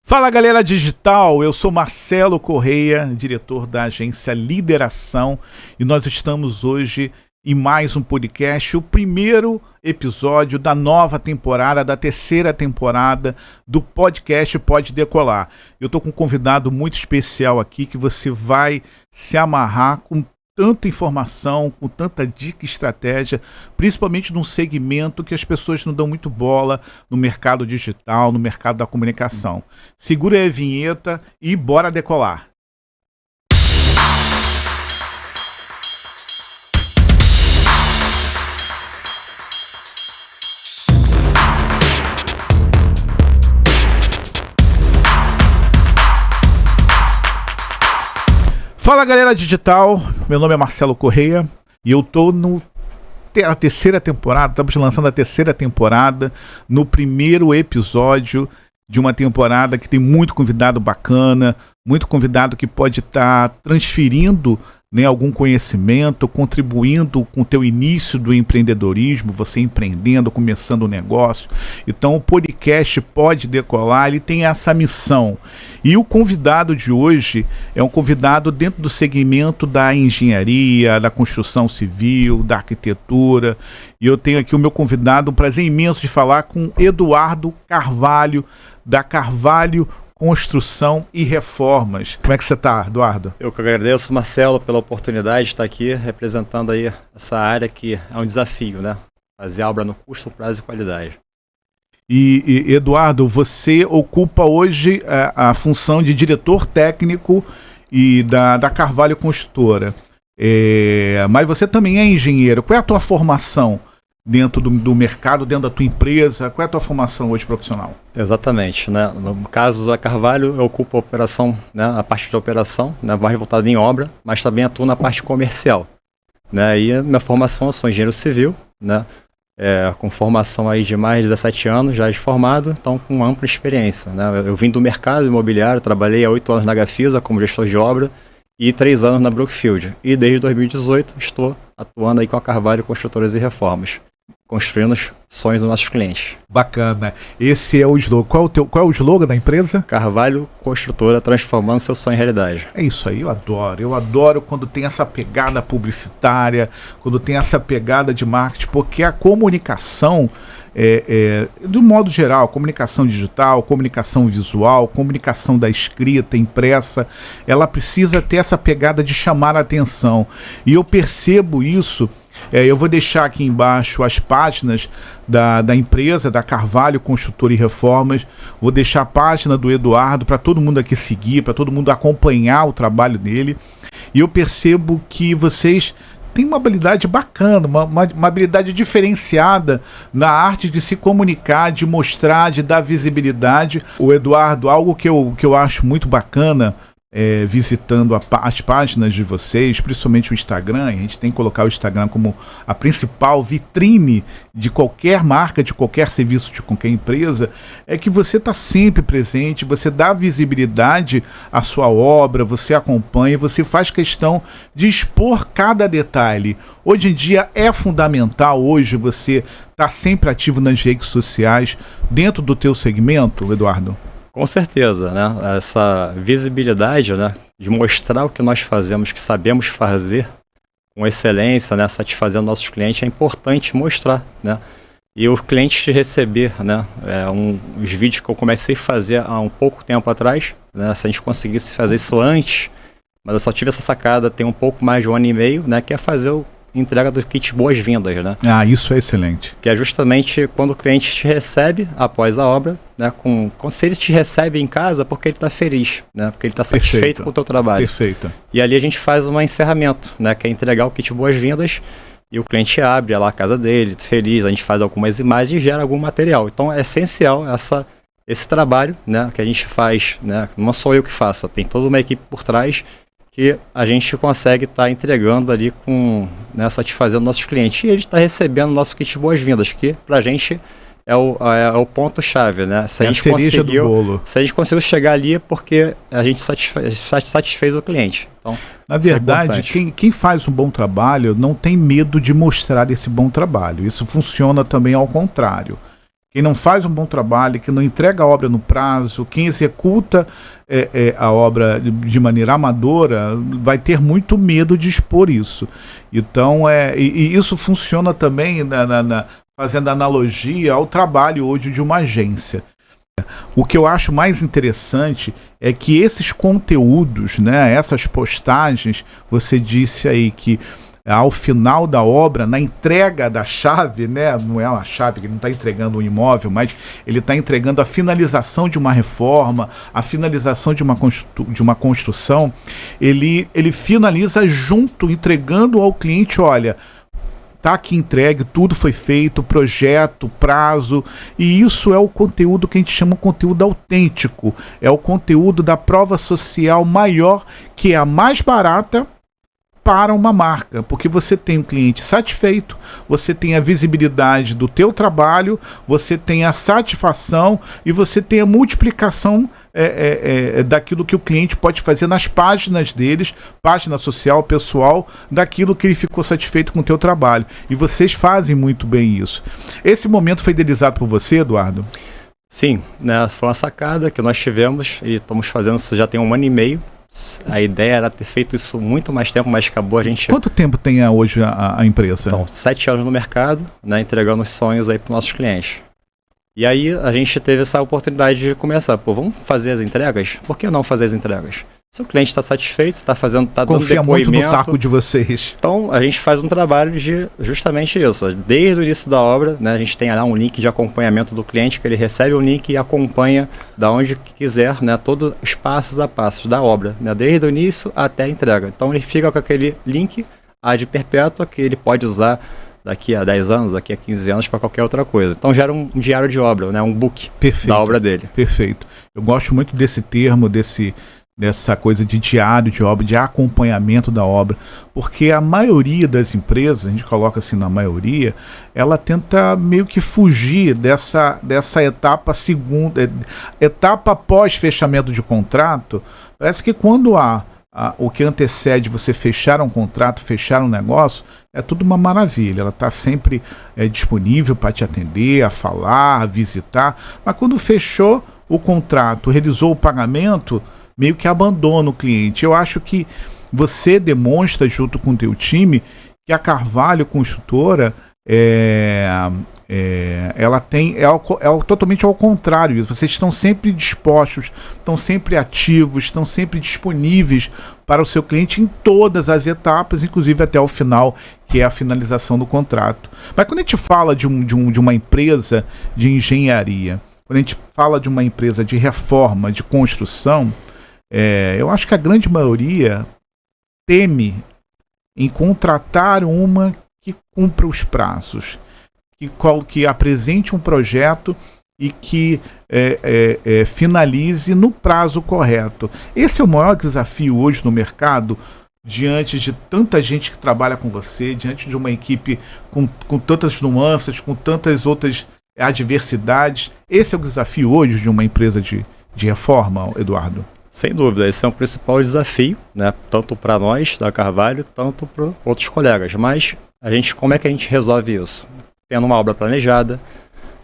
Fala galera digital, eu sou Marcelo Correia, diretor da agência Lideração, e nós estamos hoje em mais um podcast, o primeiro episódio da nova temporada, da terceira temporada do podcast Pode Decolar. Eu estou com um convidado muito especial aqui que você vai se amarrar com tanta informação, com tanta dica e estratégia, principalmente num segmento que as pessoas não dão muito bola no mercado digital, no mercado da comunicação. Segura aí a vinheta e bora decolar. Fala galera digital, meu nome é Marcelo Correia e eu tô na terceira temporada, estamos lançando a terceira temporada, no primeiro episódio de uma temporada que tem muito convidado bacana, muito convidado que pode estar transferindo algum conhecimento, contribuindo com o teu início do empreendedorismo, você empreendendo, começando um negócio. Então o podcast Pode Decolar, ele tem essa missão. E o convidado de hoje é um convidado dentro do segmento da engenharia, da construção civil, da arquitetura. E eu tenho aqui o meu convidado, um prazer imenso de falar com Eduardo Carvalho, da Carvalho Construção e Reformas. Como é que você está, Eduardo? Eu que agradeço, Marcelo, pela oportunidade de estar aqui representando aí essa área que é um desafio, né? Fazer obra no custo, prazo e qualidade. E Eduardo, você ocupa hoje a função de diretor técnico e da Carvalho Construtora. Mas você também é engenheiro. Qual é a tua formação dentro do mercado, dentro da tua empresa? Qual é a tua formação hoje profissional? Exatamente, né? No caso da Carvalho, eu ocupo a operação, né? A parte de operação, né? Mais voltada em obra, mas também atuo na parte comercial, né? E a minha formação, eu sou engenheiro civil, né? Com formação aí de mais de 17 anos, já de formado, então com ampla experiência, né? Eu vim do mercado imobiliário, trabalhei há 8 anos na Gafisa como gestor de obra e 3 anos na Brookfield. E desde 2018 estou atuando aí com a Carvalho Construtoras e Reformas, construindo os sonhos dos nossos clientes. Bacana. Esse é o slogan. Qual é o slogan da empresa? Carvalho Construtora, transformando seu sonho em realidade. É isso aí, eu adoro. Eu adoro quando tem essa pegada publicitária, quando tem essa pegada de marketing, porque a comunicação, do modo geral, comunicação digital, comunicação visual, comunicação da escrita, impressa, ela precisa ter essa pegada de chamar a atenção. E eu percebo isso. Eu vou deixar aqui embaixo as páginas da empresa, da Carvalho Construtora e Reformas. Vou deixar a página do Eduardo para todo mundo aqui seguir, para todo mundo acompanhar o trabalho dele. E eu percebo que vocês têm uma habilidade bacana, uma habilidade diferenciada na arte de se comunicar, de mostrar, de dar visibilidade. O Eduardo, algo que eu acho muito bacana, visitando as páginas de vocês, principalmente o Instagram, a gente tem que colocar o Instagram como a principal vitrine de qualquer marca, de qualquer serviço, de qualquer empresa, é que você está sempre presente, você dá visibilidade à sua obra, você acompanha, você faz questão de expor cada detalhe. Hoje em dia é fundamental, hoje você está sempre ativo nas redes sociais dentro do teu segmento, Eduardo? Com certeza, né? Essa visibilidade, né? De mostrar o que nós fazemos, que sabemos fazer com excelência, né? Satisfazendo nossos clientes, é importante mostrar, né? E o cliente te receber, né? Os vídeos que eu comecei a fazer há um pouco tempo atrás, né? Se a gente conseguisse fazer isso antes, mas eu só tive essa sacada tem um pouco mais de 1 ano e meio, né? Que é fazer entrega do kit boas-vindas, né? Isso é excelente. Que é justamente quando o cliente te recebe após a obra, né? Se ele te recebe em casa, porque ele está feliz, né? Porque ele está satisfeito com o teu trabalho. Perfeito. E ali a gente faz um encerramento, né? Que é entregar o kit boas-vindas e o cliente abre lá a casa dele, feliz, a gente faz algumas imagens e gera algum material. Então é essencial esse trabalho, né? Que a gente faz, né? Não sou eu que faço, tem toda uma equipe por trás que a gente consegue estar entregando ali satisfazendo nossos clientes. E ele está recebendo nosso kit de boas-vindas, que para a gente é o ponto-chave, né? Se a gente conseguiu chegar ali é porque a gente satisfez o cliente. Então, na verdade, quem faz um bom trabalho não tem medo de mostrar esse bom trabalho. Isso funciona também ao contrário. quem não faz um bom trabalho, quem não entrega a obra no prazo, quem executa a obra de maneira amadora, vai ter muito medo de expor isso. Então, e isso funciona também fazendo analogia ao trabalho hoje de uma agência. O que eu acho mais interessante é que esses conteúdos, né, essas postagens, você disse aí que ao final da obra, na entrega da chave, né, não é uma chave que ele não está entregando um imóvel, mas ele está entregando a finalização de uma reforma, a finalização de uma construção, ele finaliza junto, entregando ao cliente, olha, tá aqui entregue, tudo foi feito, projeto, prazo, e isso é o conteúdo que a gente chama de conteúdo autêntico, é o conteúdo da prova social maior, que é a mais barata para uma marca, porque você tem um cliente satisfeito, você tem a visibilidade do teu trabalho, você tem a satisfação e você tem a multiplicação daquilo que o cliente pode fazer nas páginas deles, página social, pessoal, daquilo que ele ficou satisfeito com o teu trabalho. E vocês fazem muito bem isso. Esse momento foi idealizado por você, Eduardo? Sim, né, foi uma sacada que nós tivemos e estamos fazendo isso já tem 1 ano e meio. A ideia era ter feito isso muito mais tempo, mas acabou a gente... Quanto tempo tem hoje a empresa? Então, 7 anos no mercado, né, entregando os sonhos aí para os nossos clientes. E aí a gente teve essa oportunidade de começar, vamos fazer as entregas? Por que não fazer as entregas? Se o cliente está satisfeito, está dando depoimento... Confia muito no taco de vocês. Então, a gente faz um trabalho de justamente isso. Desde o início da obra, né, a gente tem lá um link de acompanhamento do cliente, que ele recebe o link e acompanha da onde quiser, né, todos os passos a passos da obra, né, desde o início até a entrega. Então, ele fica com aquele link ad perpétua que ele pode usar daqui a 10 anos, daqui a 15 anos para qualquer outra coisa. Então, gera um diário de obra, né, um book da obra dele. Perfeito. Eu gosto muito desse termo, dessa coisa de diário de obra, de acompanhamento da obra, porque a maioria das empresas, a gente coloca assim na maioria, ela tenta meio que fugir dessa etapa segunda, etapa pós fechamento de contrato. Parece que quando o que antecede você fechar um contrato, fechar um negócio, é tudo uma maravilha, ela está sempre disponível para te atender, a falar, a visitar, mas quando fechou o contrato, realizou o pagamento, meio que abandona o cliente. Eu acho que você demonstra, junto com o teu time, que a Carvalho Construtora ela tem totalmente ao contrário. Vocês estão sempre dispostos, estão sempre ativos, estão sempre disponíveis para o seu cliente em todas as etapas, inclusive até o final, que é a finalização do contrato. Mas quando a gente fala de uma empresa de engenharia, quando a gente fala de uma empresa de reforma, de construção, eu acho que a grande maioria teme em contratar uma que cumpra os prazos, que apresente um projeto e que finalize no prazo correto. Esse é o maior desafio hoje no mercado, diante de tanta gente que trabalha com você, diante de uma equipe com tantas nuances, com tantas outras adversidades. Esse é o desafio hoje de uma empresa de reforma, Eduardo? Sem dúvida, esse é o principal desafio, né? Tanto para nós, da Carvalho, tanto para outros colegas. Mas como é que a gente resolve isso? Tendo uma obra planejada,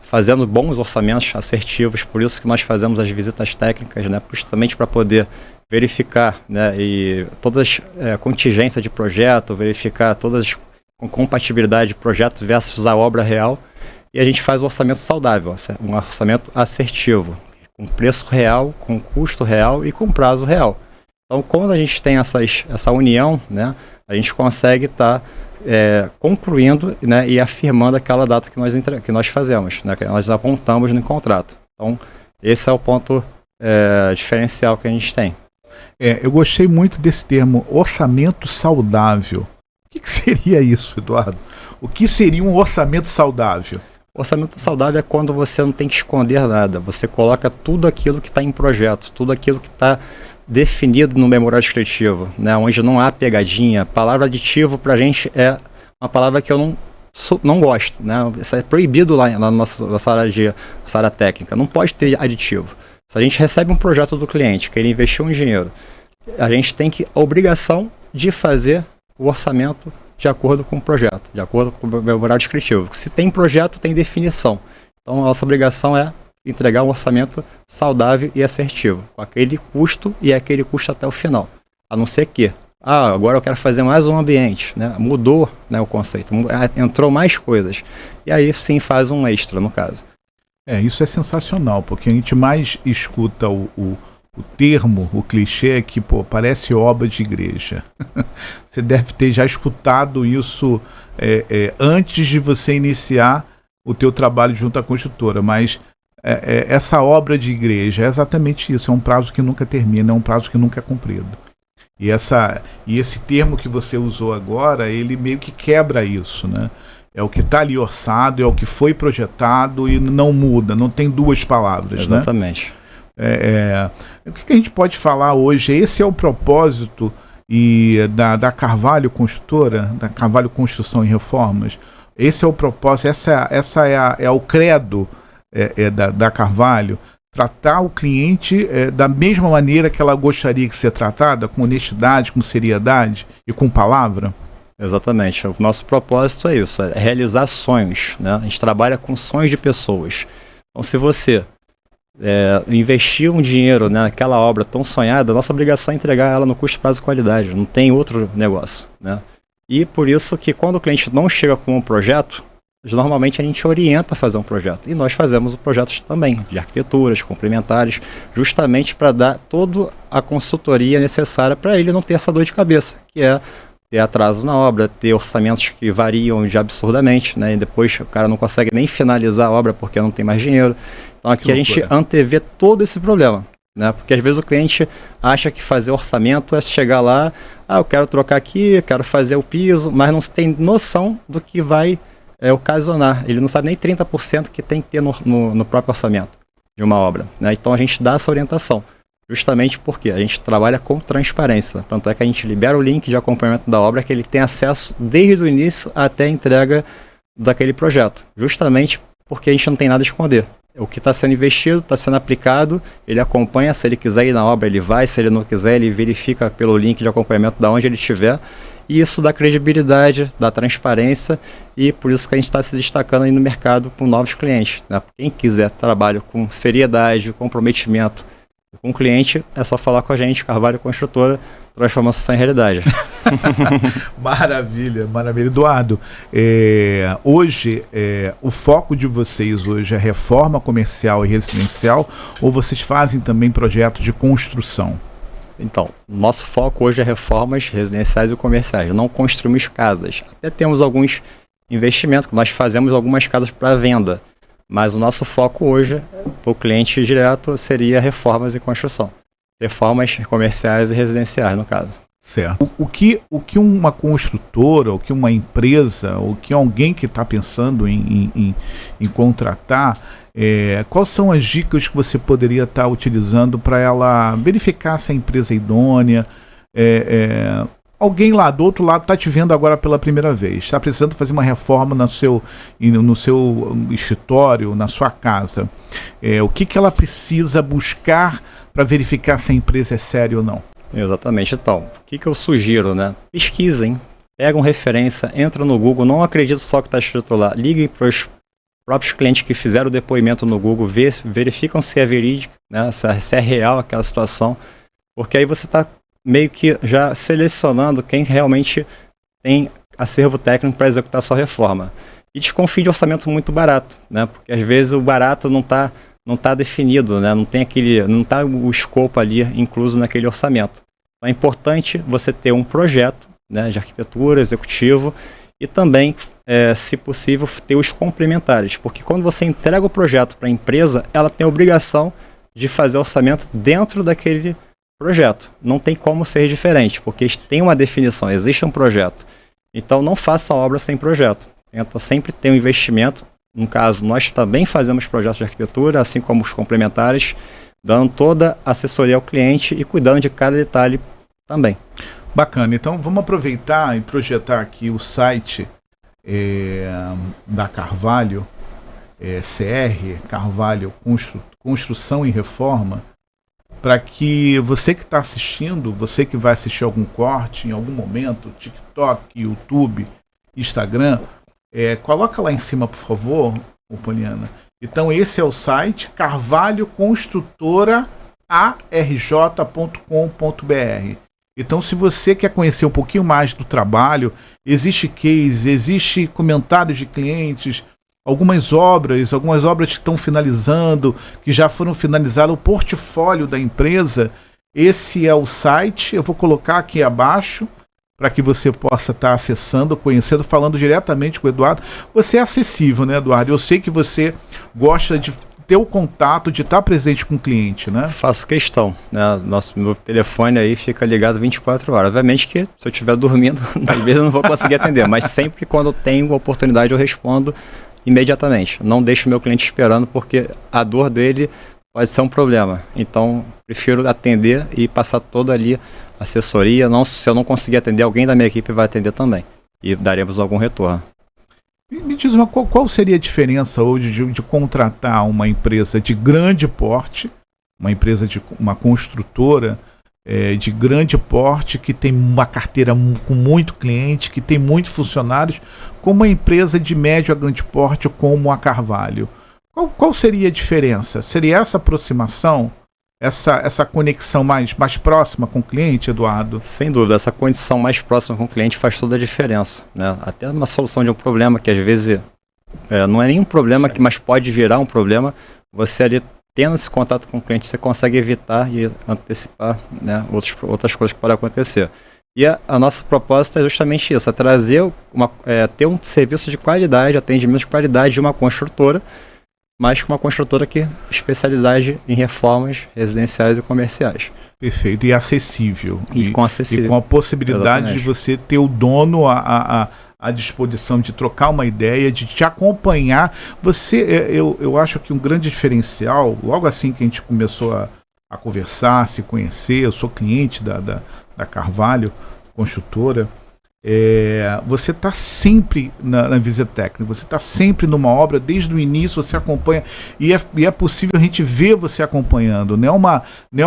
fazendo bons orçamentos assertivos, por isso que nós fazemos as visitas técnicas, né? Justamente para poder verificar, né? E todas as contingências de projeto, verificar todas com compatibilidade de projeto versus a obra real. E a gente faz um orçamento saudável, um orçamento assertivo, com preço real, com custo real e com prazo real. Então, quando a gente tem essa união, né, a gente consegue estar concluindo, né, e afirmando aquela data que nós fazemos, né, que nós apontamos no contrato. Então, esse é o ponto diferencial que a gente tem. Eu gostei muito desse termo, orçamento saudável. O que seria isso, Eduardo? O que seria um orçamento saudável? Orçamento saudável é quando você não tem que esconder nada. Você coloca tudo aquilo que está em projeto, tudo aquilo que está definido no memorial descritivo, né, onde não há pegadinha. Palavra aditivo para a gente é uma palavra que eu não gosto. Né? Isso é proibido lá na nossa área técnica. Não pode ter aditivo. Se a gente recebe um projeto do cliente, que ele investiu um dinheiro, a gente tem a obrigação de fazer o orçamento de acordo com o projeto, de acordo com o memorial descritivo. Se tem projeto, tem definição. Então, a nossa obrigação é entregar um orçamento saudável e assertivo, com aquele custo e aquele custo até o final. A não ser que, agora eu quero fazer mais um ambiente, né? Mudou, né, o conceito, entrou mais coisas. E aí sim faz um extra, no caso. Isso é sensacional, porque a gente mais escuta o termo, o clichê é que, parece obra de igreja. Você deve ter já escutado isso antes de você iniciar o teu trabalho junto à construtora, mas essa obra de igreja é exatamente isso, é um prazo que nunca termina, é um prazo que nunca é cumprido. E esse termo que você usou agora, ele meio que quebra isso, né? É o que está ali orçado, é o que foi projetado e não muda, não tem duas palavras. Exatamente. Né? O que a gente pode falar hoje? Esse é o propósito da Carvalho Construtora, da Carvalho Construção e Reformas. Esse é o propósito, essa é o credo da Carvalho, tratar o cliente da mesma maneira que ela gostaria que ser tratada, com honestidade, com seriedade e com palavra. Exatamente. O nosso propósito é isso, é realizar sonhos, né? A gente trabalha com sonhos de pessoas. Então, se você investir um dinheiro, né, naquela obra tão sonhada, a nossa obrigação é entregar ela no custo, prazo e qualidade. Não tem outro negócio, né? E por isso que quando o cliente não chega com um projeto, normalmente a gente orienta a fazer um projeto. E nós fazemos projetos também, de arquiteturas, complementares, justamente para dar toda a consultoria necessária para ele não ter essa dor de cabeça, que é ter atraso na obra, ter orçamentos que variam de absurdamente, né? E depois o cara não consegue nem finalizar a obra porque não tem mais dinheiro. Então aqui a gente antevê todo esse problema, né? Porque às vezes o cliente acha que fazer orçamento é chegar lá, eu quero trocar aqui, eu quero fazer o piso, mas não tem noção do que vai ocasionar. Ele não sabe nem 30% que tem que ter no próprio orçamento de uma obra, né? Então a gente dá essa orientação. Justamente porque a gente trabalha com transparência. Tanto é que a gente libera o link de acompanhamento da obra que ele tem acesso desde o início até a entrega daquele projeto. Justamente porque a gente não tem nada a esconder. O que está sendo investido, está sendo aplicado, ele acompanha, se ele quiser ir na obra ele vai, se ele não quiser ele verifica pelo link de acompanhamento de onde ele estiver. E isso dá credibilidade, dá transparência e por isso que a gente está se destacando aí no mercado com novos clientes, né? Quem quiser trabalho com seriedade, comprometimento com o cliente, é só falar com a gente, Carvalho Construtora, transforma a solução em realidade. Maravilha, maravilha. Eduardo, hoje, o foco de vocês hoje é reforma comercial e residencial ou vocês fazem também projetos de construção? Então, nosso foco hoje é reformas residenciais e comerciais. Não construímos casas. Até temos alguns investimentos, que nós fazemos algumas casas para venda. Mas o nosso foco hoje, para o cliente direto, seria reformas e construção. Reformas comerciais e residenciais, no caso. Certo. O que uma construtora, o que uma empresa, o que alguém que está pensando em contratar, quais são as dicas que você poderia estar utilizando para ela verificar se a empresa é idônea? Alguém lá do outro lado está te vendo agora pela primeira vez, está precisando fazer uma reforma no seu escritório, na sua casa. O que ela precisa buscar para verificar se a empresa é séria ou não? Exatamente. Então, o que eu sugiro, né? Pesquisem, pegam referência, entram no Google, não acreditem só que está escrito lá, liguem para os próprios clientes que fizeram o depoimento no Google, verificam se é verídico, né? Se é real aquela situação, porque aí você está meio que já selecionando quem realmente tem acervo técnico para executar sua reforma. E desconfie de orçamento muito barato, né? Porque às vezes o barato não tá definido, né? Não está o escopo ali incluso naquele orçamento. Então é importante você ter um projeto, né, de arquitetura, executivo, e também, se possível, ter os complementares. Porque quando você entrega o projeto para a empresa, ela tem a obrigação de fazer orçamento dentro daquele projeto. Não tem como ser diferente, porque tem uma definição, existe um projeto. Então não faça obra sem projeto. Tenta sempre ter um investimento. No caso, nós também fazemos projetos de arquitetura, assim como os complementares, dando toda a assessoria ao cliente e cuidando de cada detalhe também. Bacana. Então vamos aproveitar e projetar aqui o site da Carvalho, CR, Carvalho Construção e Reforma, para que você que está assistindo, você que vai assistir algum corte em algum momento, TikTok, YouTube, Instagram, coloca lá em cima, por favor, Poliana, Então esse é o site, carvalhoconstrutoraarj.com.br. Então se você quer conhecer um pouquinho mais do trabalho, existe case, existe comentários de clientes, algumas obras que estão finalizando, que já foram finalizadas, o portfólio da empresa. Esse é o site, eu vou colocar aqui abaixo, para que você possa estar acessando, conhecendo, falando diretamente com o Eduardo. Você é acessível, né, Eduardo? Eu sei que você gosta de ter o contato, de estar presente com o cliente, né? Faço questão, né? Meu telefone aí fica ligado 24 horas. Obviamente que se eu estiver dormindo, às vezes eu não vou conseguir atender, mas sempre quando eu tenho a oportunidade eu respondo imediatamente. Não deixo o meu cliente esperando, porque a dor dele pode ser um problema. Então, prefiro atender e passar toda ali a assessoria. Se eu não conseguir atender, alguém da minha equipe vai atender também. E daremos algum retorno. Me diz qual seria a diferença hoje de contratar uma empresa de grande porte, uma empresa uma construtora de grande porte, que tem uma carteira com muito cliente, que tem muitos funcionários, com uma empresa de médio a grande porte como a Carvalho? Qual seria a diferença? Seria essa aproximação, essa conexão mais próxima com o cliente, Eduardo? Sem dúvida, essa condição mais próxima com o cliente faz toda a diferença, né? Até uma solução de um problema que às vezes não é nenhum problema, mas pode virar um problema, você ali tendo esse contato com o cliente, você consegue evitar e antecipar, né, outras coisas que podem acontecer. E a nossa proposta é justamente isso, trazer ter um serviço de qualidade, atendimento de qualidade de uma construtora, mas com uma construtora que especializa em reformas residenciais e comerciais. Perfeito, e acessível. E com a possibilidade de você ter o dono à disposição de trocar uma ideia, de te acompanhar. Eu acho que um grande diferencial, logo assim que a gente começou a conversar, se conhecer, eu sou cliente da Carvalho Construtora, você está sempre na visita técnica, você está sempre numa obra, desde o início você acompanha, e é possível a gente ver você acompanhando. Não é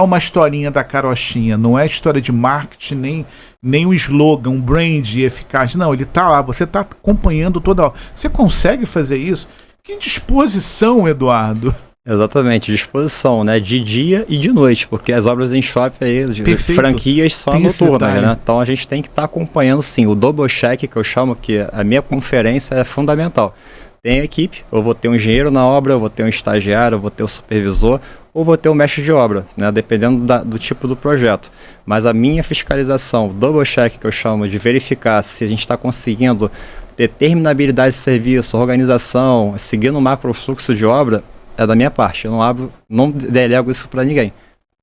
uma historinha da carochinha, não é história de marketing, nem um slogan, um brand eficaz. Não, ele está lá, você está acompanhando toda hora. Você consegue fazer isso? Que disposição, Eduardo! Exatamente, disposição, né? De dia e de noite, porque as obras em shopping aí, franquias só noturnas, né? Então a gente tem que estar acompanhando, sim, o double check, que eu chamo, que a minha conferência é fundamental. Tem a equipe, eu vou ter um engenheiro na obra, eu vou ter um estagiário, eu vou ter um supervisor, ou vou ter um mestre de obra, né? Dependendo do tipo do projeto. Mas a minha fiscalização, o double check, que eu chamo, de verificar se a gente está conseguindo ter terminabilidade de serviço, organização, seguindo o macro fluxo de obra, é da minha parte. Eu não delego isso para ninguém,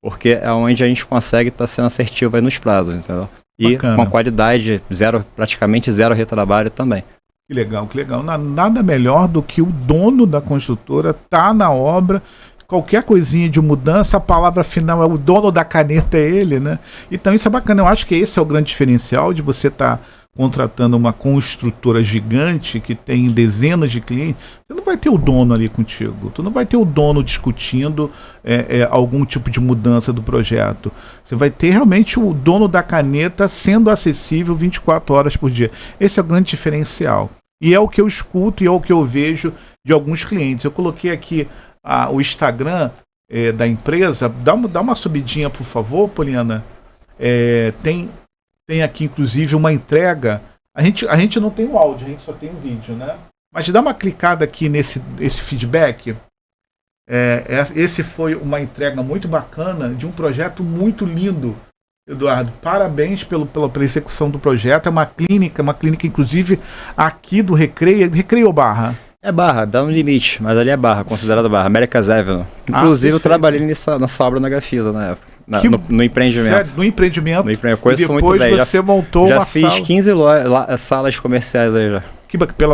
porque é onde a gente consegue estar sendo assertivo aí nos prazos, entendeu? E com a qualidade praticamente zero retrabalho também. Que legal, que legal. Nada melhor do que o dono da construtora tá na obra, qualquer coisinha de mudança, a palavra final é o dono da caneta, é ele, né? Então isso é bacana. Eu acho que esse é o grande diferencial de você estar contratando uma construtora gigante que tem dezenas de clientes. Você não vai ter o dono ali contigo, tu não vai ter o dono discutindo algum tipo de mudança do projeto. Você vai ter realmente o dono da caneta sendo acessível 24 horas por dia. Esse é o grande diferencial. E é o que eu escuto e é o que eu vejo de alguns clientes. Eu coloquei aqui o Instagram da empresa. Dá uma subidinha, por favor, Poliana. Tem aqui, inclusive, uma entrega. A gente não tem o áudio, a gente só tem o vídeo, né? Mas dá uma clicada aqui esse feedback. Esse foi uma entrega muito bacana de um projeto muito lindo, Eduardo. Parabéns pela execução do projeto. É uma clínica inclusive, aqui do Recreio. Recreio ou Barra? É Barra, dá um limite, mas ali é Barra, considerada Barra. America's Avenue. Inclusive, eu trabalhei nessa obra na Gafisa na época. No empreendimento. Sério? No empreendimento. Eu conheço muito bem. Você montou já uma fiz sala. 15 salas comerciais aí já.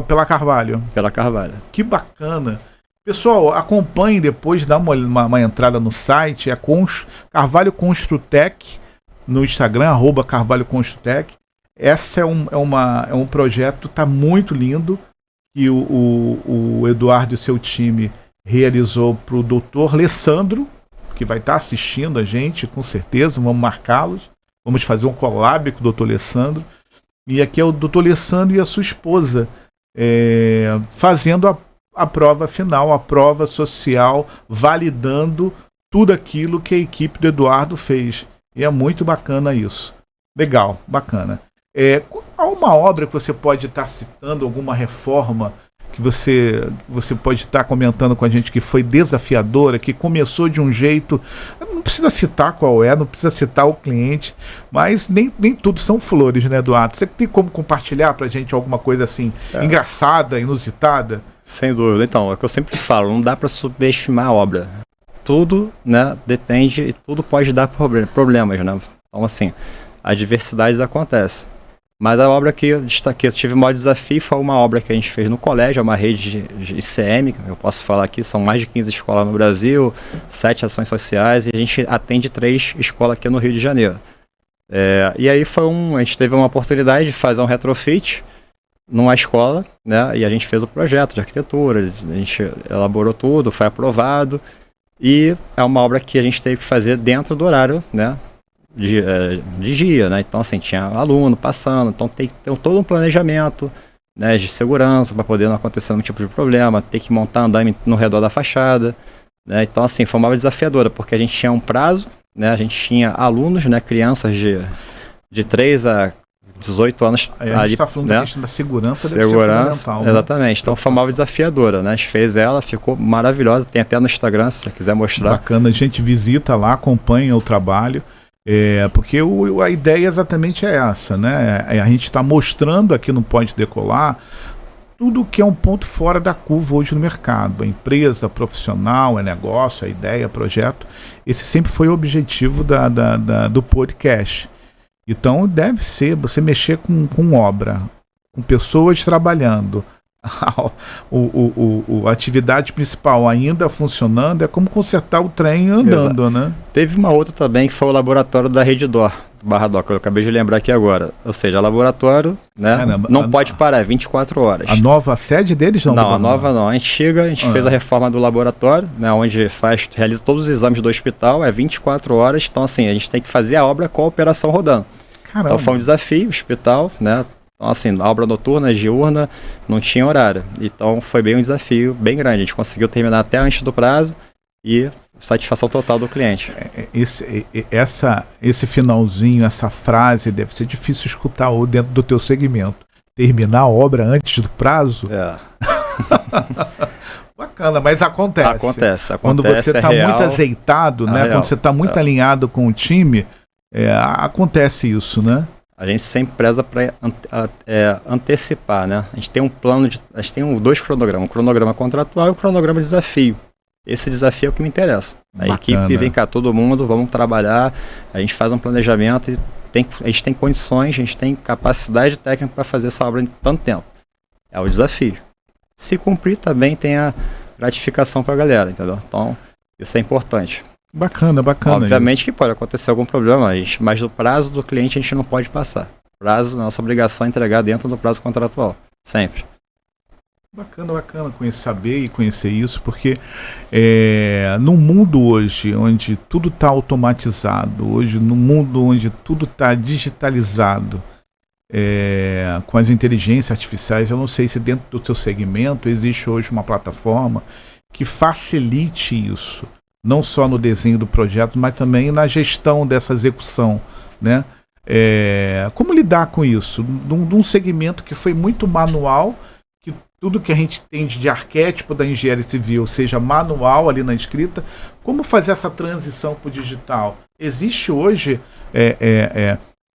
Pela Carvalho. Pela Carvalho. Que bacana. Pessoal, acompanhe depois, dá uma entrada no site, Carvalho Construtec, no Instagram, @Carvalho Construtec. Essa é um projeto, tá muito lindo, que o Eduardo e o seu time realizou para o doutor Alessandro, que vai estar assistindo a gente, com certeza, vamos marcá-los, vamos fazer um collab com o doutor Alessandro, e aqui é o doutor Alessandro e a sua esposa fazendo a prova final, a prova social, validando tudo aquilo que a equipe do Eduardo fez. E é muito bacana isso. Legal, bacana. Há uma obra que você pode estar citando, alguma reforma que você pode estar comentando com a gente que foi desafiadora, que começou de um jeito, não precisa citar qual não precisa citar o cliente, mas nem tudo são flores, né, Eduardo? Você tem como compartilhar pra gente alguma coisa assim, engraçada, inusitada? Sem dúvida. Então, é o que eu sempre falo, não dá para subestimar a obra. Tudo, né, depende e tudo pode dar problemas, né? Então, assim, as diversidades acontecem. Mas a obra que eu destaquei, eu tive o maior desafio, foi uma obra que a gente fez no colégio, é uma rede de ICM, eu posso falar aqui, são mais de 15 escolas no Brasil, 7 ações sociais, e a gente atende 3 escolas aqui no Rio de Janeiro. E aí a gente teve uma oportunidade de fazer um retrofit numa escola, né, e a gente fez o projeto de arquitetura, a gente elaborou tudo, foi aprovado, e é uma obra que a gente teve que fazer dentro do horário, né, de dia, né? Então, assim, tinha aluno passando, então tem que ter todo um planejamento, né, de segurança para poder não acontecer nenhum tipo de problema, ter que montar andaime no redor da fachada, né? Então, assim, foi uma obra desafiadora, porque a gente tinha um prazo, né? A gente tinha alunos, né, crianças de 3 a 18 anos. A gente está falando, né, da questão da segurança, deve ser fundamental, né? Exatamente. Então, foi uma obra desafiadora, né? A gente fez ela, ficou maravilhosa, tem até no Instagram, se você quiser mostrar. Bacana, a gente visita lá, acompanha o trabalho. Porque a ideia exatamente é essa, né? A gente está mostrando aqui no Pode Decolar tudo que é um ponto fora da curva hoje no mercado. A empresa, profissional, negócio, a ideia, projeto. Esse sempre foi o objetivo do podcast. Então deve ser você mexer com obra, com pessoas trabalhando. A atividade principal ainda funcionando, é como consertar o trem andando. Exato. Né? Teve uma outra também que foi o laboratório da Redditor, Barra Doca, eu acabei de lembrar aqui agora. Ou seja, laboratório, né? Não pode parar, 24 horas. A nova sede deles não? Não, a nova não. A antiga, a gente fez a reforma do laboratório, né? Onde realiza todos os exames do hospital, é 24 horas. Então, assim, a gente tem que fazer a obra com a operação rodando. Caramba. Então foi um desafio, hospital, né? Então, assim, a obra noturna, diurna, não tinha horário. Então, foi bem um desafio bem grande. A gente conseguiu terminar até antes do prazo e satisfação total do cliente. Esse finalzinho, essa frase, deve ser difícil escutar dentro do teu segmento. Terminar a obra antes do prazo? Bacana, mas acontece. Quando você está muito azeitado, né? Quando você está muito alinhado com o time, acontece isso, né? A gente sempre preza para antecipar, né? A gente tem um plano a gente tem 2 cronogramas, um cronograma contratual e um cronograma de desafio. Esse desafio é o que me interessa. A equipe vem cá, todo mundo, vamos trabalhar, a gente faz um planejamento e a gente tem condições, a gente tem capacidade técnica para fazer essa obra em tanto tempo. É o desafio. Se cumprir, também tem a gratificação para a galera, entendeu? Então, isso é importante. Bacana. Obviamente isso. Que pode acontecer algum problema, mas do prazo do cliente a gente não pode passar. Nossa obrigação é entregar dentro do prazo contratual, sempre. Bacana saber e conhecer isso, porque no mundo hoje, onde tudo está automatizado, no mundo onde tudo está digitalizado, com as inteligências artificiais, eu não sei se dentro do teu segmento existe hoje uma plataforma que facilite isso. Não só no desenho do projeto, mas também na gestão dessa execução, né? Como lidar com isso? De um segmento que foi muito manual, que tudo que a gente tem de arquétipo da engenharia civil seja manual ali na escrita, como fazer essa transição para o digital? Existe hoje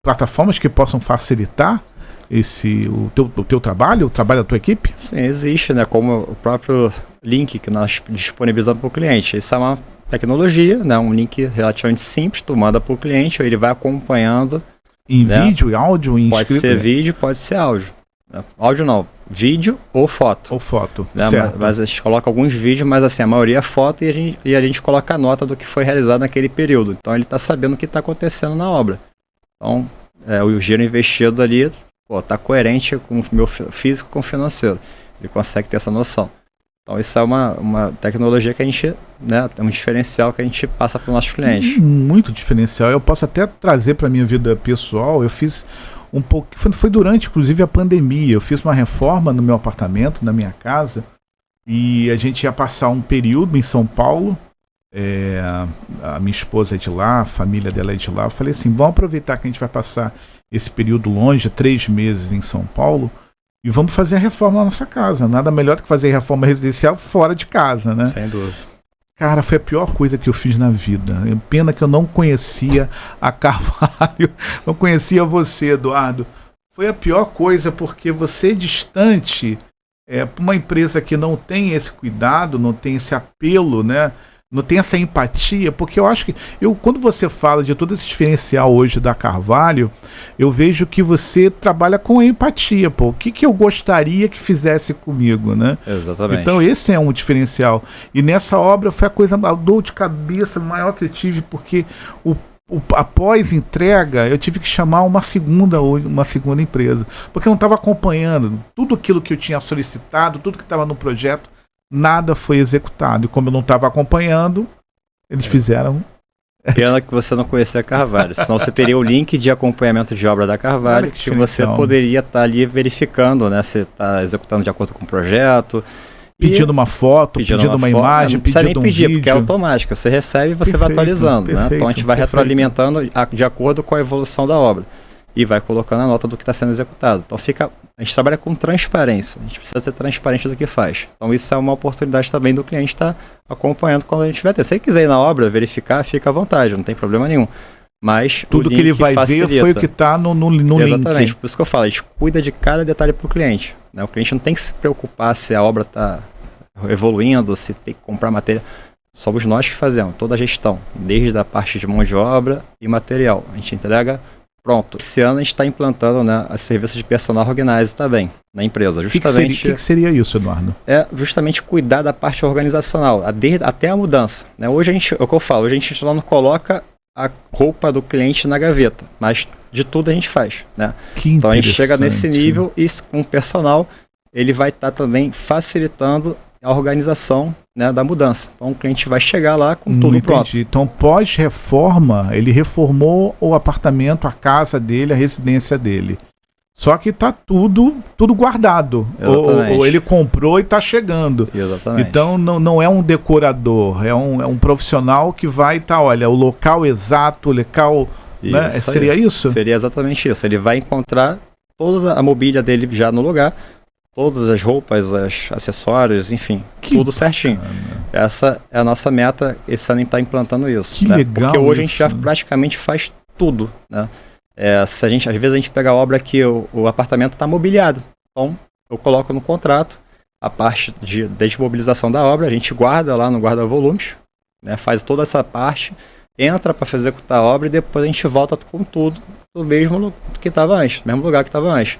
plataformas que possam facilitar o teu trabalho, o trabalho da tua equipe? Sim, existe, né? Como o próprio link que nós disponibilizamos para o cliente. Isso é uma tecnologia, né? Um link relativamente simples, tu manda para o cliente, ele vai acompanhando. Em vídeo, áudio, em pode ser vídeo, pode ser áudio. Áudio não, vídeo ou foto. Né? Mas a gente coloca alguns vídeos, mas assim, a maioria é foto e a gente coloca a nota do que foi realizado naquele período. Então ele está sabendo o que está acontecendo na obra. Então, o giro investido ali está coerente com o meu físico com o financeiro. Ele consegue ter essa noção. Então isso é uma tecnologia que a gente, né, é um diferencial que a gente passa para os nossos clientes. Muito diferencial. Eu posso até trazer para a minha vida pessoal. Eu fiz um pouco, foi durante inclusive a pandemia. Eu fiz uma reforma no meu apartamento, na minha casa, e a gente ia passar um período em São Paulo. A minha esposa é de lá, a família dela é de lá. Eu falei assim, vamos aproveitar que a gente vai passar esse período longe, 3 meses em São Paulo, e vamos fazer a reforma na nossa casa. Nada melhor do que fazer a reforma residencial fora de casa, né? Sem dúvida. Cara, foi a pior coisa que eu fiz na vida. Pena que eu não conhecia a Carvalho, não conhecia você, Eduardo. Foi a pior coisa porque você distante, para uma empresa que não tem esse cuidado, não tem esse apelo, né? Não tem essa empatia, porque eu acho que quando você fala de todo esse diferencial hoje da Carvalho, eu vejo que você trabalha com empatia, pô. O que eu gostaria que fizesse comigo, né? Exatamente. Então esse é um diferencial. E nessa obra foi a dor de cabeça maior que eu tive, porque após entrega eu tive que chamar uma segunda empresa, porque eu não estava acompanhando tudo aquilo que eu tinha solicitado, tudo que estava no projeto. Nada foi executado. E como eu não estava acompanhando, eles fizeram. Pena que você não conhecia a Carvalho. Senão você teria o link de acompanhamento de obra da Carvalho, que você poderia estar ali verificando, né? Se está executando de acordo com o projeto. Pedindo uma foto, pedindo uma imagem, não precisa nem pedindo pedir, vídeo. Porque é automático. Você recebe e você vai atualizando. Né? Então a gente vai retroalimentando de acordo com a evolução da obra. E vai colocando a nota do que está sendo executado. Então a gente trabalha com transparência, a gente precisa ser transparente do que faz. Então isso é uma oportunidade também do cliente estar acompanhando quando a gente vai ter. Se ele quiser ir na obra, verificar, fica à vontade, não tem problema nenhum. Mas tudo que ele vai ver foi o que está no link. Exatamente, por isso que eu falo, a gente cuida de cada detalhe para o cliente. Né? O cliente não tem que se preocupar se a obra está evoluindo, se tem que comprar matéria. Somos nós que fazemos toda a gestão, desde a parte de mão de obra e material. A gente entrega pronto. Esse ano a gente está implantando, né, a serviço de personal organize também na empresa. Justamente. O que seria isso, Eduardo? É justamente cuidar da parte organizacional, até a mudança. Né? Hoje é o que eu falo, hoje a gente só não coloca a roupa do cliente na gaveta, mas de tudo a gente faz. Né? Então a gente chega nesse nível e com o personal ele vai estar também facilitando a organização, né, da mudança. Então o cliente vai chegar lá com tudo pronto. Então pós-reforma, ele reformou o apartamento, a casa dele, a residência dele. Só que está tudo guardado. Ou ele comprou e está chegando. Exatamente. Então não é um decorador, é um profissional que vai estar, olha, o local exato, o local... Né? Seria isso? Seria exatamente isso. Ele vai encontrar toda a mobília dele já no lugar, todas as roupas, os acessórios, enfim, tudo certinho. Essa é a nossa meta, esse ano está implantando isso. Que legal. Porque hoje a gente já praticamente faz tudo. Né? Às vezes a gente pega a obra que o apartamento está mobiliado. Então, eu coloco no contrato a parte de desmobilização da obra, a gente guarda lá no guarda-volumes, né? Faz toda essa parte, entra para executar a obra e depois a gente volta com tudo do mesmo que estava antes, no mesmo lugar que estava antes.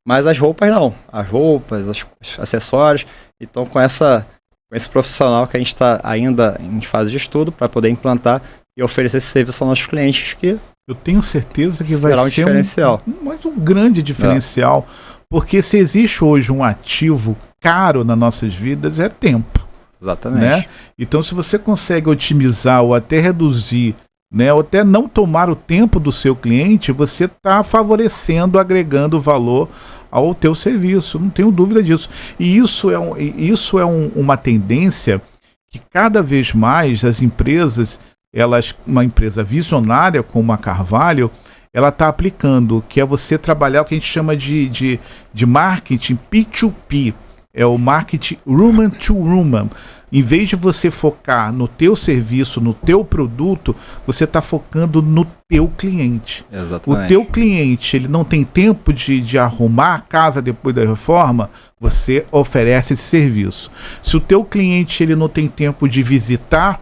Mas as roupas não. As roupas, os acessórios. Então, com esse profissional que a gente está ainda em fase de estudo para poder implantar e oferecer esse serviço aos nossos clientes, que eu tenho certeza que vai ser um diferencial. Mas um grande diferencial. Porque se existe hoje um ativo caro nas nossas vidas, é tempo. Exatamente. Né? Então, se você consegue otimizar ou até reduzir, né, ou até não tomar o tempo do seu cliente, você está favorecendo, agregando valor ao teu serviço, não tenho dúvida disso. E isso é uma tendência que cada vez mais as empresas, uma empresa visionária como a Carvalho, ela está aplicando, que é você trabalhar o que a gente chama de marketing P2P, é o marketing human to human. Em vez de você focar no teu serviço, no teu produto, você está focando no teu cliente. Exatamente. O teu cliente, ele não tem tempo de arrumar a casa depois da reforma, você oferece esse serviço. Se o teu cliente ele não tem tempo de visitar,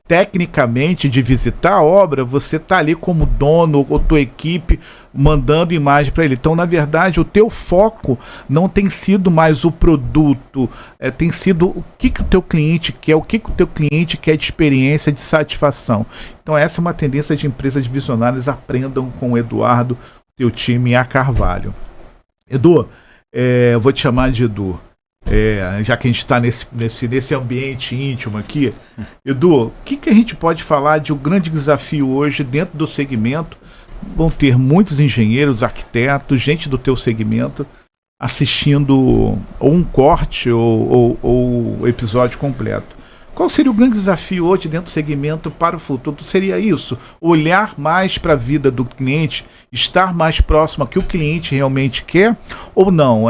tecnicamente, de visitar a obra, você está ali como dono ou tua equipe mandando imagem para ele. Então, na verdade, o teu foco não tem sido mais o produto, tem sido o que o teu cliente quer, o que o teu cliente quer de experiência, de satisfação. Então, essa é uma tendência de empresas visionárias, aprendam com o Eduardo, teu time e a Carvalho. Edu, eu vou te chamar de Edu. Já que a gente está nesse ambiente íntimo aqui, Edu, o que a gente pode falar de um grande desafio hoje dentro do segmento? Vão ter muitos engenheiros, arquitetos, gente do teu segmento. assistindo ou um corte ou o episódio completo. Qual seria o grande desafio hoje dentro do segmento para o futuro? Seria isso? Olhar mais para a vida do cliente, estar mais próximo ao que o cliente realmente quer? Ou não?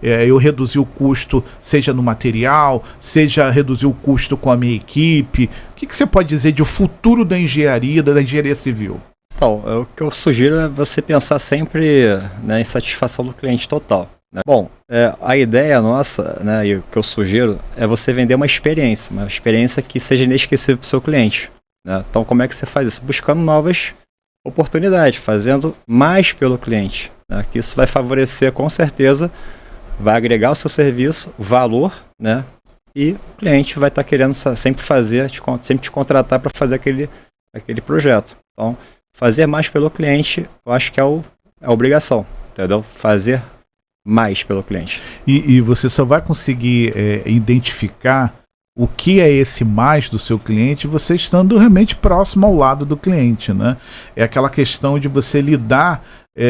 Eu reduzir o custo, seja no material, seja reduzir o custo com a minha equipe? O que você pode dizer de o futuro da engenharia civil? Então, o que eu sugiro é você pensar sempre, né, em satisfação do cliente total. Né? Bom, a ideia nossa, né, e o que eu sugiro é você vender uma experiência que seja inesquecível para o seu cliente. Né? Então, como é que você faz isso? Buscando novas oportunidades, fazendo mais pelo cliente. Né? Que isso vai favorecer, com certeza, vai agregar ao seu serviço valor, né? E o cliente vai estar querendo sempre te contratar para fazer aquele projeto. Então, fazer mais pelo cliente, eu acho que é a obrigação, entendeu? Fazer mais pelo cliente. E você só vai conseguir identificar o que é esse mais do seu cliente você estando realmente próximo ao lado do cliente, né? É aquela questão de você lidar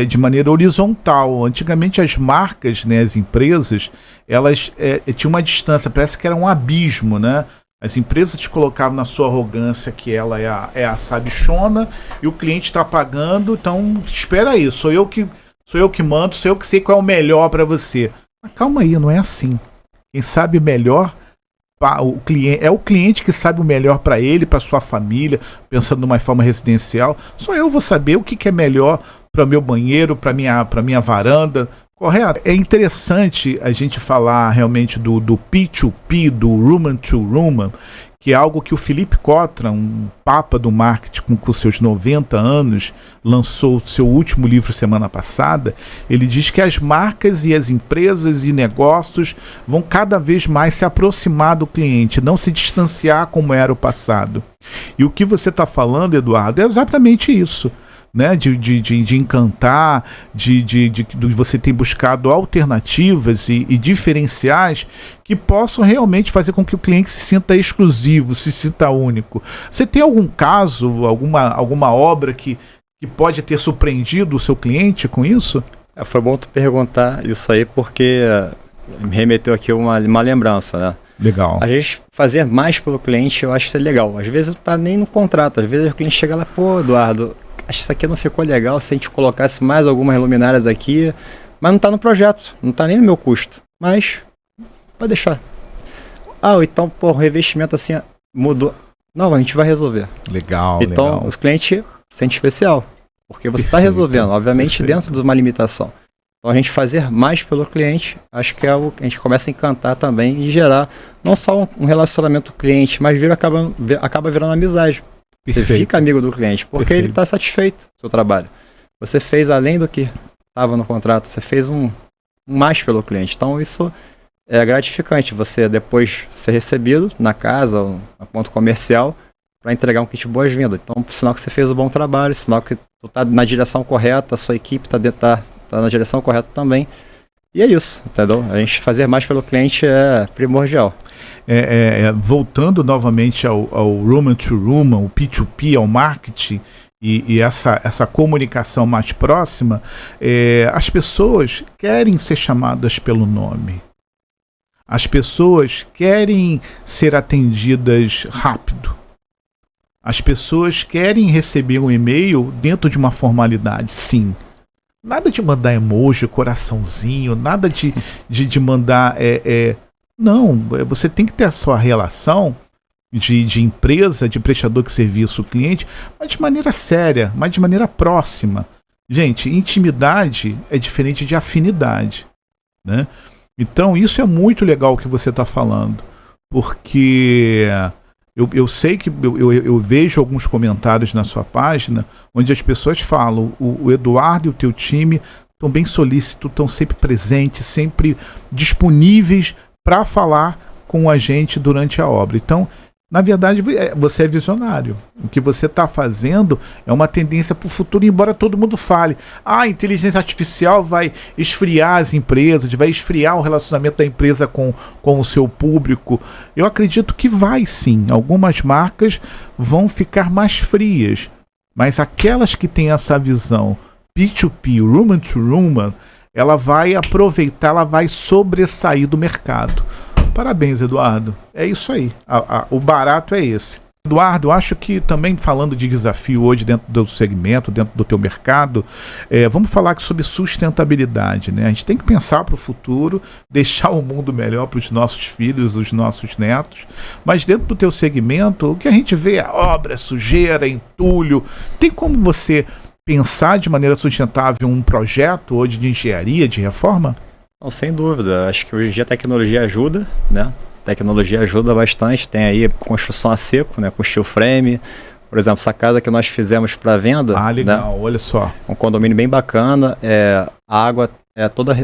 de maneira horizontal. Antigamente as marcas, né, as empresas, elas tinham uma distância, parece que era um abismo, né? As empresas te colocavam na sua arrogância que ela é a sabichona e o cliente está pagando, então espera aí, sou eu que mando, sou eu que sei qual é o melhor para você. Mas calma aí, não é assim. Quem sabe melhor é o cliente que sabe o melhor para ele, para sua família, pensando numa forma residencial. Só eu vou saber o que é melhor para o meu banheiro, para minha varanda. Correto? É interessante a gente falar realmente do P2P, do Human to Human, que é algo que o Philip Kotler, um papa do marketing com seus 90 anos, lançou seu último livro semana passada. Ele diz que as marcas e as empresas e negócios vão cada vez mais se aproximar do cliente, não se distanciar como era o passado. E o que você está falando, Eduardo, é exatamente isso. Né, de encantar, de você ter buscado alternativas e diferenciais que possam realmente fazer com que o cliente se sinta exclusivo, se sinta único. Você tem algum caso, alguma obra que pode ter surpreendido o seu cliente com isso? Foi bom tu perguntar isso aí, porque me remeteu aqui uma lembrança, né? Legal. A gente fazer mais pelo cliente, eu acho isso legal. Às vezes não tá nem no contrato, às vezes o cliente chega lá, pô, Eduardo, acho que isso aqui não ficou legal se a gente colocasse mais algumas luminárias aqui, mas não está no projeto, não está nem no meu custo, mas pode deixar. Então, pô, o revestimento assim mudou. Não, a gente vai resolver. Legal, então, legal. O cliente sente especial, porque você está resolvendo, obviamente dentro de uma limitação. Então, a gente fazer mais pelo cliente, acho que é algo que a gente começa a encantar também e gerar não só um relacionamento cliente, mas acaba virando amizade. Você fica amigo do cliente, porque ele está satisfeito com o seu trabalho. Você fez além do que estava no contrato, você fez um mais pelo cliente. Então isso é gratificante, você depois ser recebido na casa, ou no ponto comercial, para entregar um kit boas-vindas. Então, sinal que você fez um bom trabalho, sinal que tu está na direção correta, a sua equipe está na direção correta também. E é isso, entendeu? A gente fazer mais pelo cliente é primordial. Voltando novamente ao Human to Human, o P2P, ao marketing e essa comunicação mais próxima, as pessoas querem ser chamadas pelo nome. As pessoas querem ser atendidas rápido. As pessoas querem receber um e-mail dentro de uma formalidade, sim. Nada de mandar emoji, coraçãozinho, nada de mandar... Não, você tem que ter a sua relação de empresa, de prestador de serviço ao cliente, mas de maneira séria, mas de maneira próxima. Gente, intimidade é diferente de afinidade, né? Então isso é muito legal o que você está falando, porque eu sei que eu vejo alguns comentários na sua página onde as pessoas falam, o Eduardo e o teu time estão bem solícitos, estão sempre presentes, sempre disponíveis para falar com a gente durante a obra. Então, na verdade, você é visionário. O que você está fazendo é uma tendência para o futuro, embora todo mundo fale. A inteligência artificial vai esfriar as empresas, vai esfriar o relacionamento da empresa com o seu público. Eu acredito que vai sim. Algumas marcas vão ficar mais frias, mas aquelas que têm essa visão P2P, Human to Human, ela vai aproveitar, ela vai sobressair do mercado. Parabéns, Eduardo. É isso aí. O barato é esse. Eduardo, acho que também falando de desafio hoje dentro do segmento, dentro do teu mercado, vamos falar aqui sobre sustentabilidade, né? A gente tem que pensar para o futuro, deixar o mundo melhor para os nossos filhos, os nossos netos, mas dentro do teu segmento, o que a gente vê é obra, sujeira, entulho. Tem como você pensar de maneira sustentável um projeto hoje de engenharia, de reforma? Não, sem dúvida. Acho que hoje em dia a tecnologia ajuda, né? Tecnologia ajuda bastante, tem aí construção a seco, né, com steel frame. Por exemplo, essa casa que nós fizemos para venda. Ah, legal, né, olha só. Um condomínio bem bacana, a água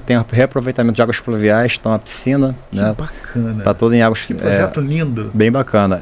tem reaproveitamento de águas pluviais, então a piscina, que né, bacana. tá toda em águas. Que projeto lindo. Bem bacana.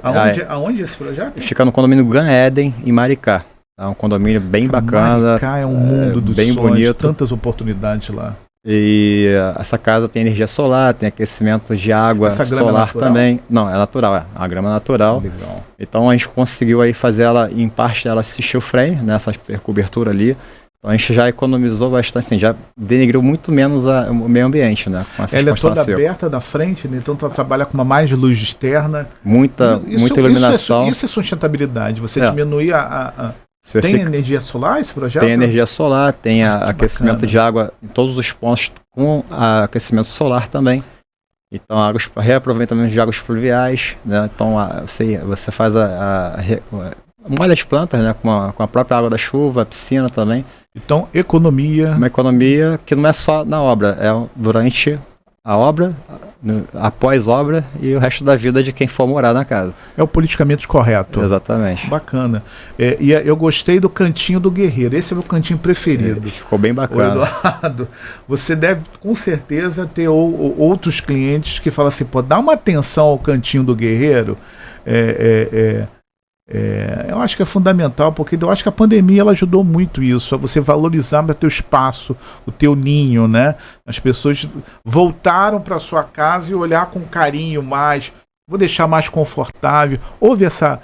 Aonde é esse projeto? Fica no condomínio Gan Eden, em Maricá. É um condomínio bem bacana. Maricá é um mundo dos bem sonhos, bonito. Tantas oportunidades lá. E essa casa tem energia solar, tem aquecimento de água solar também. Não, é natural, a grama é natural. Legal. Então a gente conseguiu aí fazer ela, em parte, ela steel frame, né, essa cobertura ali. Então a gente já economizou bastante, assim, já denegriu muito menos o meio ambiente, né? Com essa ela é toda aberta da frente, né? Então tu trabalha com uma mais luz externa. Muita iluminação. Isso é sustentabilidade, você diminuir Tem energia solar esse projeto? Tem energia solar, tem aquecimento bacana. de água em todos os pontos com aquecimento solar também. Então, reaproveitamento de águas pluviais, né? Então, você faz molha as plantas, né? Com a própria água da chuva, a piscina também. Então, economia. Uma economia que não é só na obra, é durante a obra, após obra e o resto da vida de quem for morar na casa. É o politicamente correto. Exatamente. Bacana. E eu gostei do cantinho do Guerreiro. Esse é o meu cantinho preferido. Ficou bem bacana. Eduardo, você deve com certeza ter outros clientes que falam assim, pô, dá uma atenção ao cantinho do Guerreiro. Eu acho que é fundamental, porque eu acho que a pandemia ela ajudou muito isso, a você valorizar o teu espaço, o teu ninho, né? As pessoas voltaram para sua casa e olhar com carinho mais, vou deixar mais confortável. Houve essa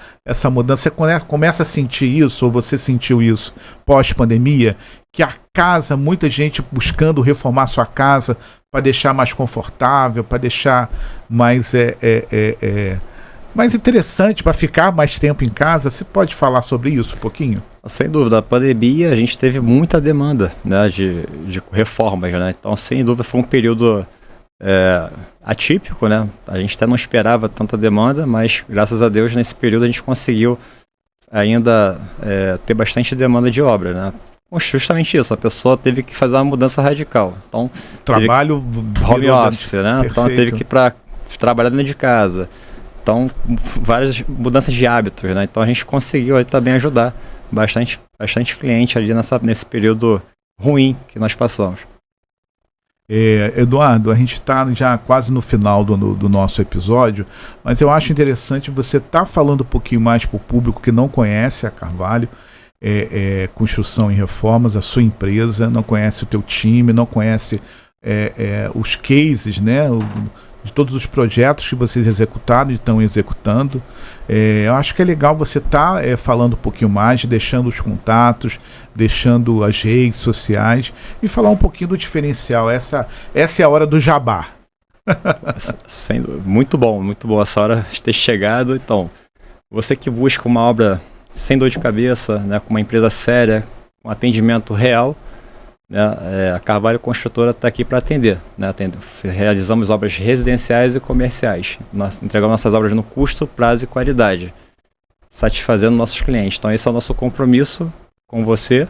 mudança, você começa a sentir isso, ou você sentiu isso pós-pandemia, que a casa, muita gente buscando reformar sua casa para deixar mais confortável, para deixar mais mais interessante, para ficar mais tempo em casa. Você pode falar sobre isso um pouquinho? Sem dúvida, a pandemia a gente teve muita demanda, né, de reformas, né? Então, sem dúvida, foi um período atípico, né? A gente até não esperava tanta demanda, mas graças a Deus nesse período a gente conseguiu ainda ter bastante demanda de obra, né? Justamente isso, a pessoa teve que fazer uma mudança radical. Então, trabalho home office, né? Perfeito. Então teve que ir para trabalhar dentro de casa. Então, várias mudanças de hábitos, né? Então a gente conseguiu aí também ajudar bastante cliente ali nesse período ruim que nós passamos. Eduardo, a gente está já quase no final do nosso episódio, mas eu acho interessante você estar falando um pouquinho mais para o público que não conhece a Carvalho, Construção e Reformas, a sua empresa, não conhece o teu time, não conhece os cases, né? De todos os projetos que vocês executaram e estão executando. Eu acho que é legal você estar falando um pouquinho mais, deixando os contatos, deixando as redes sociais e falar um pouquinho do diferencial. Essa é a hora do jabá. Muito bom essa hora de ter chegado. Então, você que busca uma obra sem dor de cabeça, né, com uma empresa séria, com atendimento real, a Carvalho Construtora está aqui para atender, né? Realizamos obras residenciais e comerciais. Nós entregamos nossas obras no custo, prazo e qualidade, satisfazendo nossos clientes. Então esse é o nosso compromisso com você,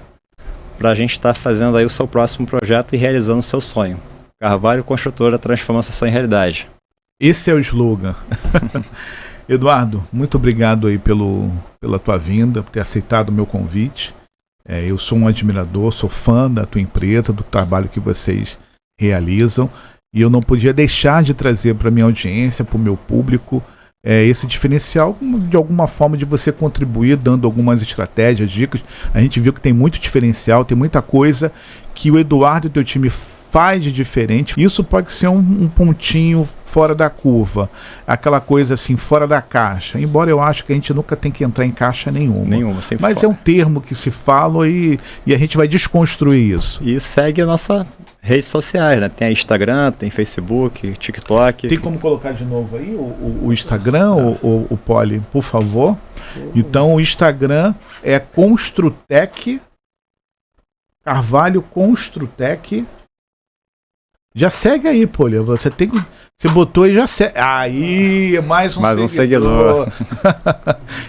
para a gente estar fazendo aí o seu próximo projeto e realizando o seu sonho. Carvalho Construtora, transformando sua sonho em realidade. Esse é o slogan. Eduardo, muito obrigado aí pela tua vinda, por ter aceitado o meu convite. Eu sou um admirador, sou fã da tua empresa, do trabalho que vocês realizam, e eu não podia deixar de trazer para a minha audiência, para o meu público, esse diferencial, de alguma forma, de você contribuir, dando algumas estratégias, dicas. A gente viu que tem muito diferencial, tem muita coisa que o Eduardo e o teu time faz de diferente. Isso pode ser um pontinho fora da curva, aquela coisa assim, fora da caixa. Embora eu acho que a gente nunca tem que entrar em caixa nenhuma. Sempre mas fora. É um termo que se fala e a gente vai desconstruir isso. E segue a nossa redes sociais, né? Tem Instagram, tem Facebook, TikTok. Tem como colocar de novo aí o Instagram, o Poli, por favor? Então o Instagram é Construtec, Carvalho Construtec. Já segue aí, Poli. Você botou e já segue. Aí, mais um seguidor.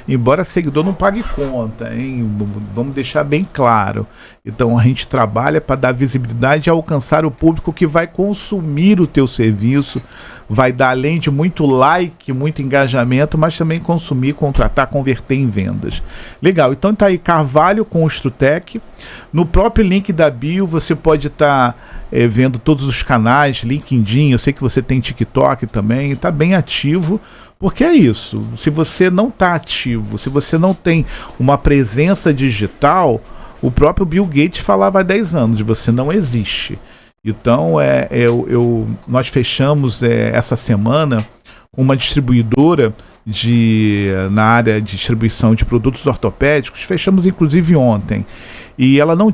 Embora seguidor não pague conta, hein? Vamos deixar bem claro. Então a gente trabalha para dar visibilidade e alcançar o público que vai consumir o teu serviço, vai dar, além de muito like, muito engajamento, mas também consumir, contratar, converter em vendas. Legal, então tá aí Carvalho Construtec. No próprio link da bio você pode estar vendo todos os canais, LinkedIn, eu sei que você tem TikTok também, está bem ativo, porque é isso, se você não está ativo, se você não tem uma presença digital, o próprio Bill Gates falava há 10 anos, você não existe. Então nós fechamos essa semana uma distribuidora na área de distribuição de produtos ortopédicos, fechamos inclusive ontem. E ela não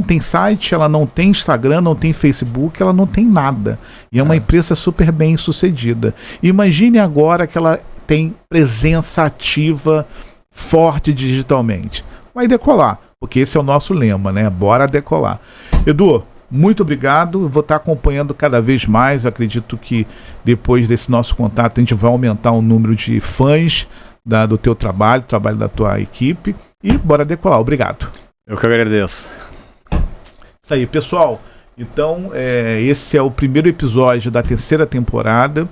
tem site, ela não tem Instagram, não tem Facebook, ela não tem nada. E é uma empresa super bem sucedida. Imagine agora que ela tem presença ativa, forte digitalmente. Vai decolar, porque esse é o nosso lema, né? Bora decolar. Edu, muito obrigado. Eu vou estar acompanhando cada vez mais. Eu acredito que depois desse nosso contato a gente vai aumentar o número de fãs do teu trabalho da tua equipe. E bora decolar. Obrigado. Eu que agradeço. Isso aí, pessoal. Então, esse é o primeiro episódio da terceira temporada.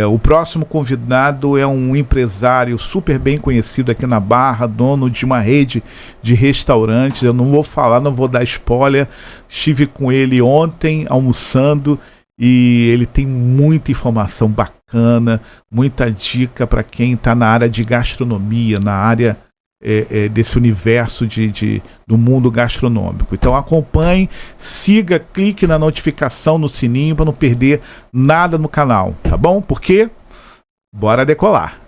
O próximo convidado é um empresário super bem conhecido aqui na Barra, dono de uma rede de restaurantes. Eu não vou falar, não vou dar spoiler. Estive com ele ontem almoçando e ele tem muita informação bacana, muita dica para quem está na área de gastronomia, na área desse universo do mundo gastronômico. Então acompanhe, siga, clique na notificação, no sininho para não perder nada no canal, tá bom? Porque bora decolar!